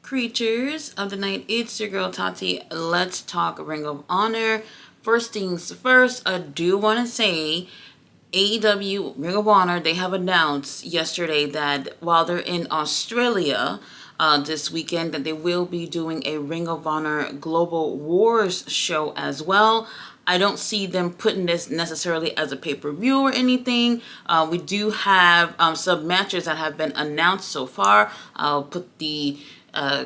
creatures of the night? It's your girl Tati. Let's talk Ring of Honor. First things first, I do want to say AEW Ring of Honor, they have announced yesterday that while they're in Australia this weekend, that they will be doing a Ring of Honor Global Wars show as well. I don't see them putting this necessarily as a pay-per-view or anything. We do have some matches that have been announced so far. I'll put the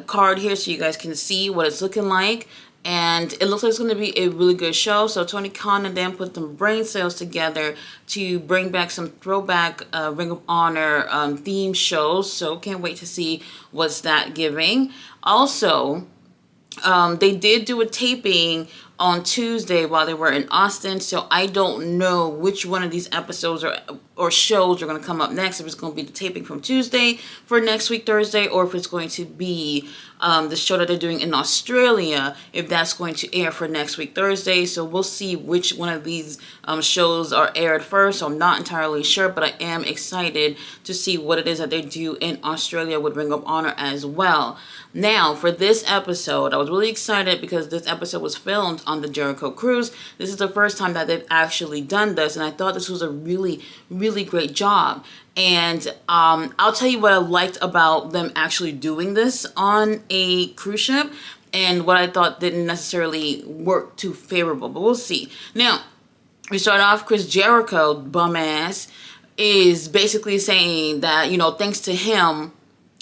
card here so you guys can see what it's looking like. And it looks like it's going to be a really good show. So Tony Khan and Dan put some brain cells together to bring back some throwback Ring of Honor theme shows. So can't wait to see what's that giving. Also, they did do a taping on Tuesday while they were in Austin, so I don't know which one of these episodes or shows are going to come up next. If it's going to be the taping from Tuesday for next week Thursday, or if it's going to be the show that they're doing in Australia, if that's going to air for next week Thursday. So we'll see which one of these shows are aired first. So I'm not entirely sure, but I am excited to see what it is that they do in Australia with Ring of Honor as well. Now, for this episode, I was really excited because this episode was filmed on the Jericho Cruise. This is the first time that they've actually done this, and I thought this was a really, really great job. And I'll tell you what I liked about them actually doing this on a cruise ship, and what I thought didn't necessarily work too favorable, but we'll see. Now, we start off, Chris Jericho, bum ass, is basically saying that, you know, thanks to him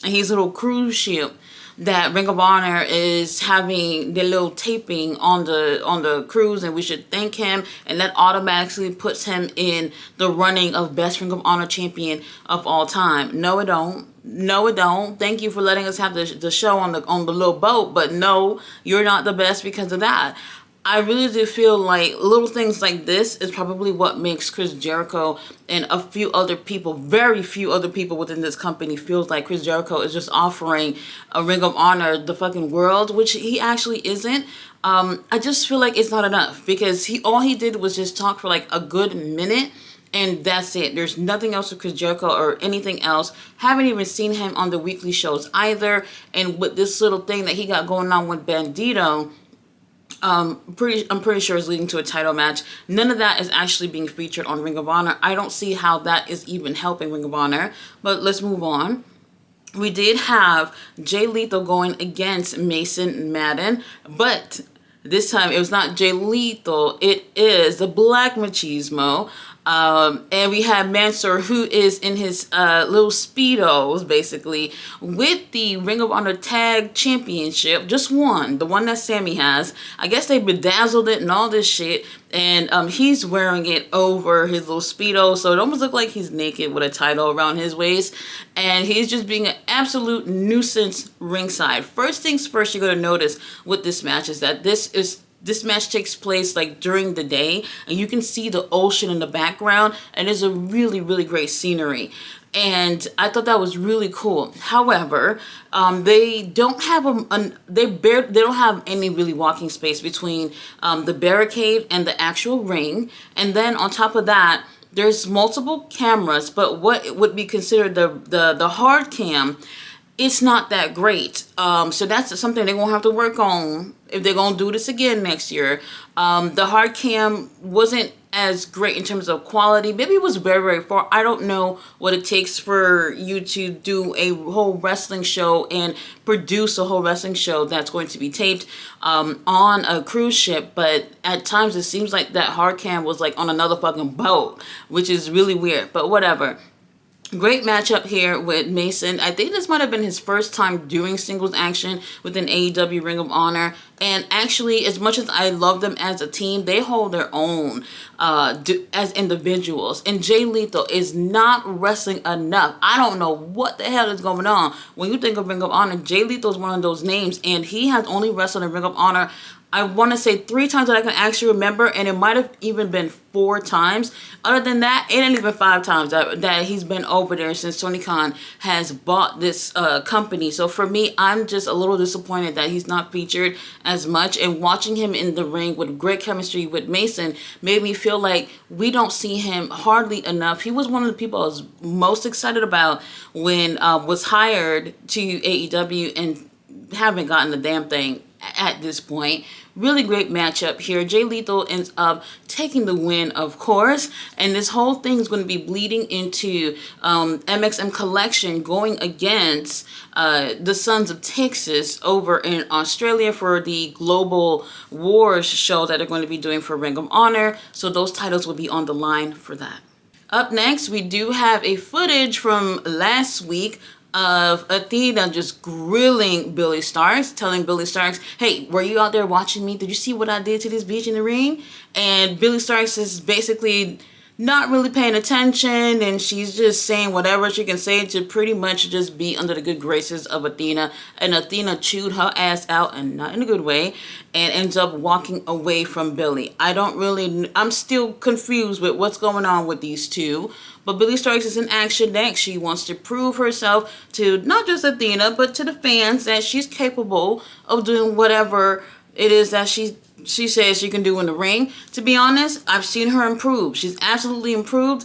and his little cruise ship, that Ring of Honor is having their little taping on the cruise, and we should thank him, and that automatically puts him in the running of best Ring of Honor champion of all time. No, it don't. No, it don't. Thank you for letting us have the show on the little boat, but no, you're not the best because of that. I really do feel like little things like this is probably what makes Chris Jericho and a few other people, very few other people within this company, feels like Chris Jericho is just offering a Ring of Honor the fucking world, which he actually isn't. I just feel like it's not enough because all he did was just talk for like a good minute. And that's it. There's nothing else with Chris Jericho or anything else. Haven't even seen him on the weekly shows either. And with this little thing that he got going on with Bandito, I'm pretty sure is leading to a title match. None of that is actually being featured on Ring of Honor. I don't see how that is even helping Ring of Honor. But let's move on. We did have Jay Lethal going against Mason Madden, but this time it was not Jay Lethal. It is the Black Machismo. And we have Mansoor, who is in his little Speedos, basically, with the Ring of Honor Tag Championship. Just one, the one that Sammy has. I guess they bedazzled it and all this shit. And he's wearing it over his little Speedo, so it almost looks like he's naked with a title around his waist. And he's just being an absolute nuisance ringside. First things first, you're going to notice with this match is that this match takes place like during the day, and you can see the ocean in the background, and it's a really, really great scenery. And I thought that was really cool. However, they don't have they don't have any really walking space between the barricade and the actual ring. And then on top of that, there's multiple cameras, but what would be considered the hard cam, it's not that great. So that's something they're going to have to work on if they're going to do this again next year. The hard cam wasn't as great in terms of quality. Maybe it was very, very far. I don't know what it takes for you to do a whole wrestling show and produce a whole wrestling show that's going to be taped on a cruise ship. But at times it seems like that hard cam was like on another fucking boat, which is really weird. But whatever. Great matchup here with Mason. I think this might have been his first time doing singles action within AEW Ring of Honor. And actually, as much as I love them as a team, they hold their own as individuals. And Jay Lethal is not wrestling enough. I don't know what the hell is going on. When you think of Ring of Honor, Jay Lethal is one of those names. And he has only wrestled in Ring of Honor, I want to say 3 times that I can actually remember, and it might have even been 4 times. Other than that, it ain't even 5 times that he's been over there since Tony Khan has bought this company. So for me, I'm just a little disappointed that he's not featured as much. And watching him in the ring with great chemistry with Mason made me feel like we don't see him hardly enough. He was one of the people I was most excited about when was hired to AEW, and haven't gotten the damn thing at this point. Really great matchup here. Jay Lethal ends up taking the win, of course, and this whole thing is going to be bleeding into MXM Collection going against the Sons of Texas over in Australia for the Global Wars show that they're going to be doing for Ring of Honor. So those titles will be on the line for that. Up next, we do have a footage from last week of Athena just grilling Billie Starkz, telling Billie Starkz, hey, were you out there watching me? Did you see what I did to this bitch in the ring? And Billie Starkz is basically not really paying attention, and she's just saying whatever she can say to pretty much just be under the good graces of Athena. And Athena chewed her ass out, and not in a good way, and ends up walking away from Billie. I'm still confused with what's going on with these two. But Billie Starkz is in action next. She wants to prove herself to not just Athena, but to the fans that she's capable of doing whatever it is that she says she can do in the ring. To be honest, I've seen her improve. She's absolutely improved.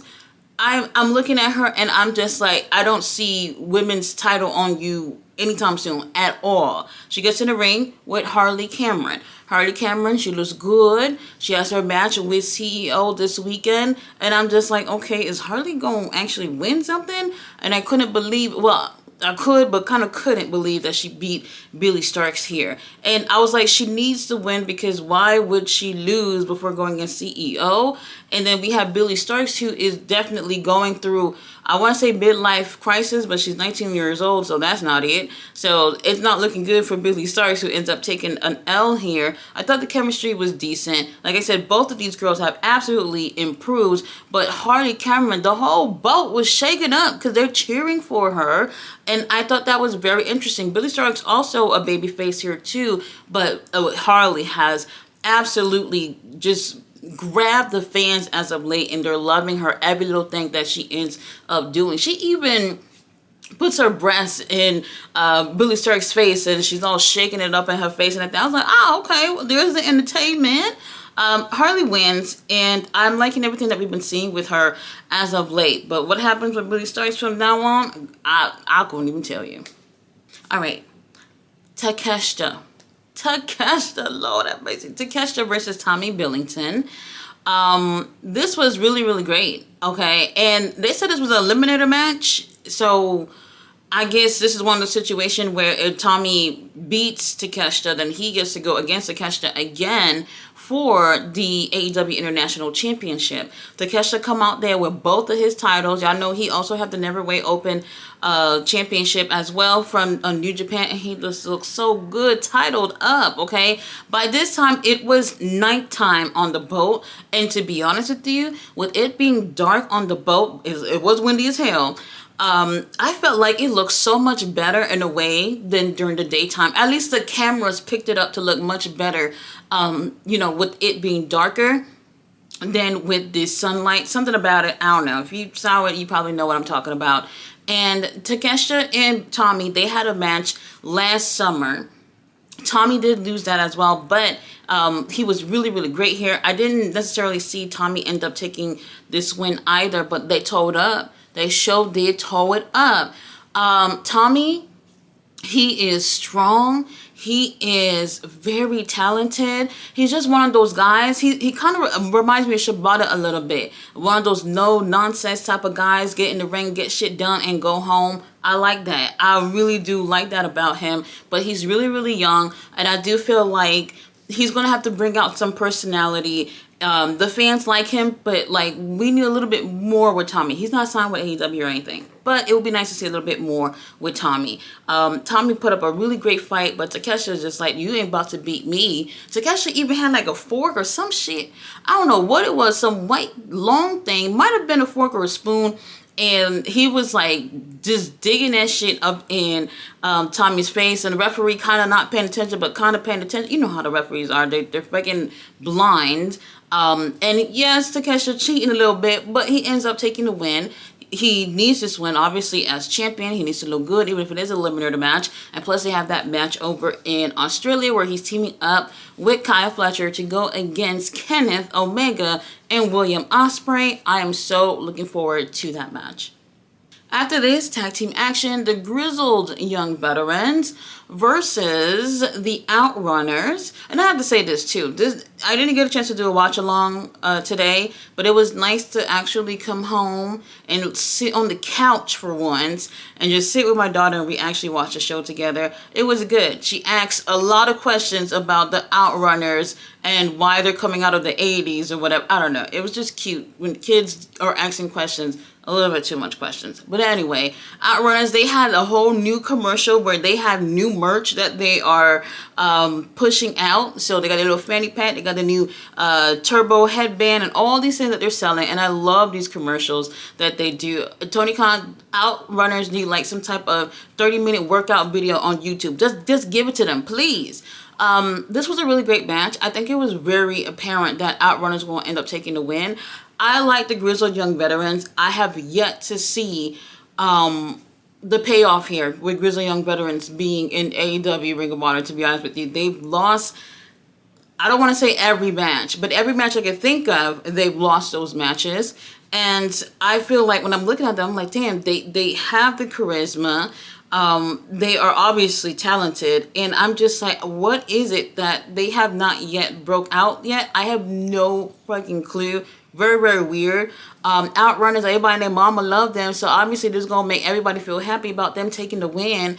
I'm looking at her and I'm just like, I don't see women's title on you anytime soon at all. She gets in the ring with Harley Cameron. Harley Cameron, she looks good. She has her match with CEO this weekend. And I'm just like, okay, is Harley going to actually win something? And I couldn't believe, well, I could, but kind of couldn't believe that she beat Billie Starkz here. And I was like, she needs to win, because why would she lose before going against CEO? And then we have Billie Starkz, who is definitely going through, I want to say midlife crisis, but she's 19 years old, so that's not it. So it's not looking good for Billie Starkz, who ends up taking an L here. I thought the chemistry was decent. Like I said, both of these girls have absolutely improved, but Harley Cameron, the whole boat was shaken up because they're cheering for her. And I thought that was very interesting. Billie Starkz also a babyface here too, but Harley has absolutely just grabbed the fans as of late, and they're loving her every little thing that she ends up doing. She even puts her breast in Billie Starkz' face, and she's all shaking it up in her face. And I was like, oh, okay, well, there's the entertainment. Harley wins, and I'm liking everything that we've been seeing with her as of late. But what happens with Billie Starkz from now on, I couldn't even tell you. All right, Takeshita, Lord have mercy. Takeshita versus Tommy Billington. This was really, really great. Okay, and they said this was an eliminator match, so I guess this is one of the situations where if Tommy beats Takeshita, then he gets to go against Takeshita again for the AEW International Championship. Takeshita come out there with both of his titles. Y'all know he also had the Neverweight Open Championship as well from New Japan, and he just looks so good titled up, okay? By this time, it was nighttime on the boat, and to be honest with you, with it being dark on the boat, it was windy as hell. I felt like it looked so much better in a way than during the daytime. At least the cameras picked it up to look much better, you know, with it being darker than with the sunlight. Something about it, I don't know. If you saw it, you probably know what I'm talking about. And Takeshita and Tommy, they had a match last summer. Tommy did lose that as well, but he was really, really great here. I didn't necessarily see Tommy end up taking this win either, but they towed up. They did toe it up. Tommy, he is strong. He is very talented. He's just one of those guys. He kind of reminds me of Shibata a little bit. One of those no-nonsense type of guys. Get in the ring, get shit done, and go home. I like that. I really do like that about him. But he's really, really young. And I do feel like he's going to have to bring out some personality. The fans like him, but like we need a little bit more with Tommy. He's not signed with AEW or anything, but it would be nice to see a little bit more with Tommy. Tommy put up a really great fight, but Takeshita is just like, you ain't about to beat me. Takeshita even had like a fork or some shit. I don't know what it was, some white long thing. Might have been a fork or a spoon. And he was like just digging that shit up in Tommy's face, and the referee kind of not paying attention, but kind of paying attention. You know how the referees are; they're freaking blind. And yes, Takeshita cheating a little bit, but he ends up taking the win. He needs this win, obviously, as champion. He needs to look good, even if it is a eliminator match. And plus, they have that match over in Australia where he's teaming up with Kyle Fletcher to go against Kenneth Omega and William Ospreay. I am so looking forward to that match. After this, tag team action, the Grizzled Young Veterans versus the Outrunners. And I have to say this too. I didn't get a chance to do a watch along today, but it was nice to actually come home and sit on the couch for once and just sit with my daughter and we actually watched the show together. It was good. She asked a lot of questions about the Outrunners and why they're coming out of the 80s or whatever. I don't know. It was just cute when kids are asking questions. A little bit too much questions. But anyway, Outrunners, they had a whole new commercial where they have new merch that they are pushing out. So they got a little fanny pack, they got the new turbo headband and all these things that they're selling. And I love these commercials that they do. Tony Khan, Outrunners need like some type of 30-minute workout video on YouTube. Just give it to them, please. This was a really great match. I think it was very apparent that Outrunners will end up taking the win. I like the Grizzled Young Veterans. I have yet to see the payoff here with Grizzled Young Veterans being in AEW Ring of Honor, to be honest with you. They've lost, I don't want to say every match, but every match I can think of, they've lost those matches. And I feel like when I'm looking at them, I'm like, damn, they have the charisma. They are obviously talented, and I'm just like, what is it that they have not yet broke out yet? I have no fucking clue. Very, very weird. Outrunners, everybody and their mama love them, so obviously this is going to make everybody feel happy about them taking the win,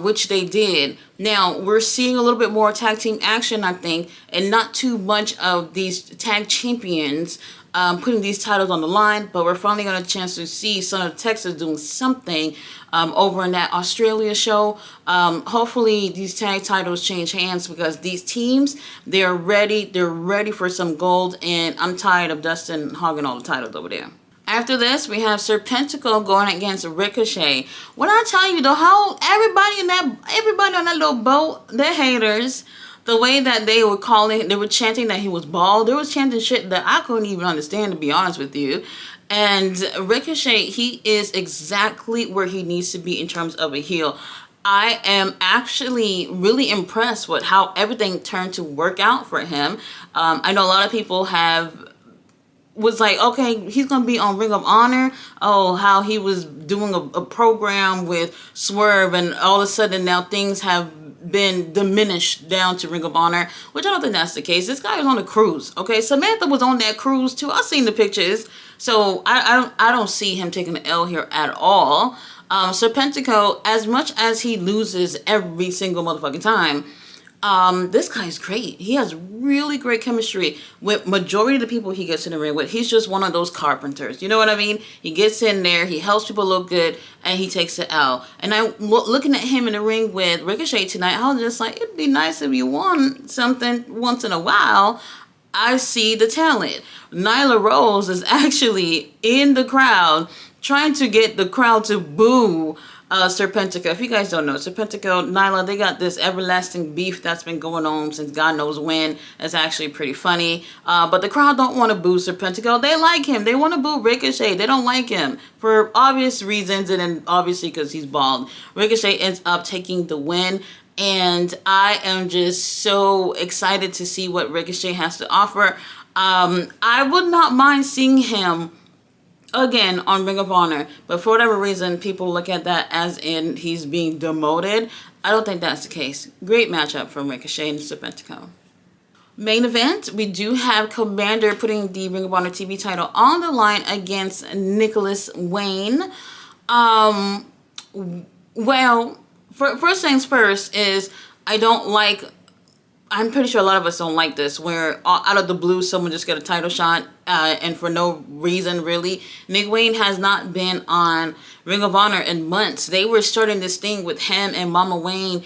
which they did. Now, we're seeing a little bit more tag team action, I think, and not too much of these tag champions putting these titles on the line, but we're finally going to get a chance to see Son of Texas doing something over in that Australia show. Hopefully these tag titles change hands because these teams, they're ready for some gold, and I'm tired of Dustin hogging all the titles over there. After this, we have Serpentico going against Ricochet. When I tell you, though, how everybody on that little boat, they're haters. The way that they were calling, they were chanting that he was bald. They were chanting shit that I couldn't even understand, to be honest with you. And Ricochet, he is exactly where he needs to be in terms of a heel. I am actually really impressed with how everything turned to work out for him. I know a lot of people was like, okay, he's going to be on Ring of Honor. Oh, how he was doing a program with Swerve, and all of a sudden now things have been diminished down to Ring of Honor, which I don't think that's the case. This guy was on a cruise, okay? Samantha was on that cruise too. I've seen the pictures. So I don't see him taking an L here at all. Serpentico, as much as he loses every single motherfucking time, this guy's great. He has really great chemistry with majority of the people he gets in the ring with. He's just one of those carpenters. You know what I mean? He gets in there, he helps people look good, and he takes it out. And I looking at him in the ring with Ricochet tonight, I was just like, it'd be nice if you won something once in a while. I see the talent. Nyla Rose is actually in the crowd trying to get the crowd to boo Serpentico. If you guys don't know, Serpentico, Nyla, they got this everlasting beef that's been going on since God knows when. It's actually pretty funny. But the crowd don't want to boo Serpentico. They like him. They want to boo Ricochet. They don't like him for obvious reasons, and then obviously because he's bald. Ricochet ends up taking the win. And I am just so excited to see what Ricochet has to offer. I would not mind seeing him again on Ring of Honor, but for whatever reason, people look at that as in he's being demoted. I don't think that's the case. Great matchup from Ricochet and Serpentico. Main event, we do have Commander putting the Ring of Honor TV title on the line against Nicholas Wayne. Well, first things first is I'm pretty sure a lot of us don't like this, where out of the blue someone just got a title shot and for no reason really. Nick Wayne has not been on Ring of Honor in months. They were starting this thing with him and Mama Wayne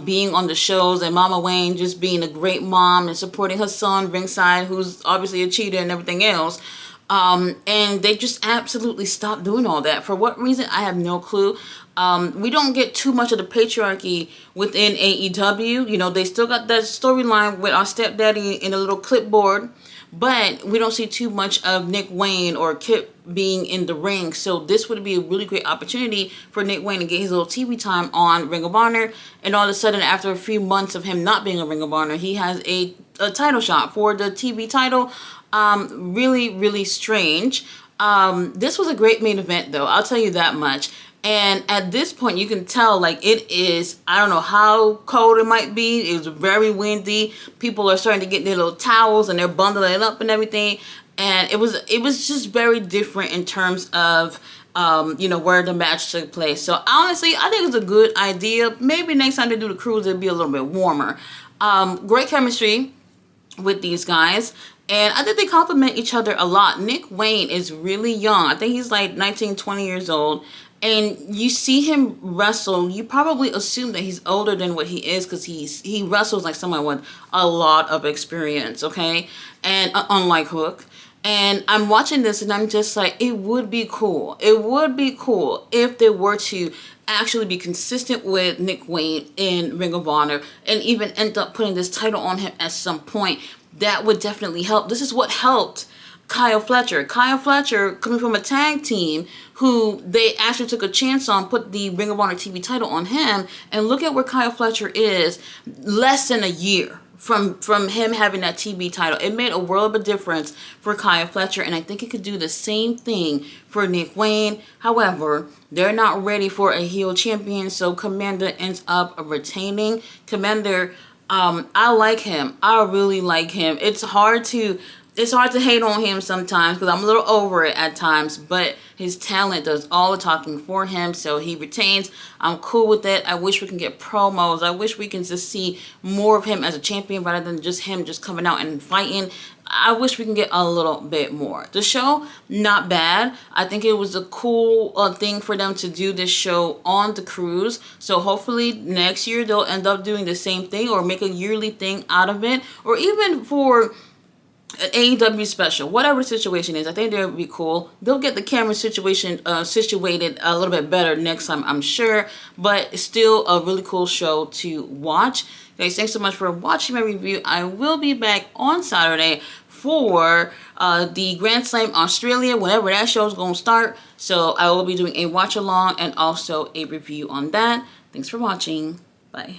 being on the shows, and Mama Wayne just being a great mom and supporting her son ringside, who's obviously a cheater and everything else. And they just absolutely stopped doing all that. For what reason, I have no clue. We don't get too much of the patriarchy within AEW. You know, they still got that storyline with our stepdaddy in a little clipboard, but we don't see too much of Nick Wayne or Kip being in the ring. So this would be a really great opportunity for Nick Wayne to get his little TV time on Ring of Honor. And all of a sudden, after a few months of him not being on Ring of Honor, he has a title shot for the TV title. Really, really strange. This was a great main event, though. I'll tell you that much. And at this point, you can tell, like, it is, I don't know how cold it might be. It was very windy. People are starting to get their little towels and they're bundling it up and everything. And it was just very different in terms of, where the match took place. So honestly, I think it's a good idea. Maybe next time they do the cruise, it'll be a little bit warmer. Great chemistry with these guys. And I think they complement each other a lot. Nick Wayne is really young. I think he's like 19, 20 years old. And you see him wrestle, you probably assume that he's older than what he is because he wrestles like someone with a lot of experience, okay? And unlike Hook. And I'm watching this and I'm just like, it would be cool. It would be cool if they were to actually be consistent with Nick Wayne in Ring of Honor and even end up putting this title on him at some point. That would definitely help. This is what helped Kyle Fletcher. Kyle Fletcher, coming from a tag team who they actually took a chance on, put the Ring of Honor TV title on him, and look at where Kyle Fletcher is less than a year from him having that TV title. It made a world of a difference for Kyle Fletcher, and I think it could do the same thing for Nick Wayne. However, they're not ready for a heel champion, so Komander ends up retaining. Komander, I like him. I really like him. It's hard to hate on him sometimes because I'm a little over it at times, but his talent does all the talking for him, so he retains. I'm cool with it. I wish we can get promos. I wish we can just see more of him as a champion rather than just him just coming out and fighting. I wish we can get a little bit more. The show, not bad. I think it was a cool thing for them to do this show on the cruise. So hopefully next year they'll end up doing the same thing or make a yearly thing out of it. Or even for an AEW special, whatever the situation is, I think that would be cool. They'll get the camera situation situated a little bit better next time, I'm sure. But it's still a really cool show to watch. Guys, thanks so much for watching my review. I will be back on Saturday for the Grand Slam Australia, whenever that show is going to start. So I will be doing a watch along and also a review on that. Thanks for watching. Bye.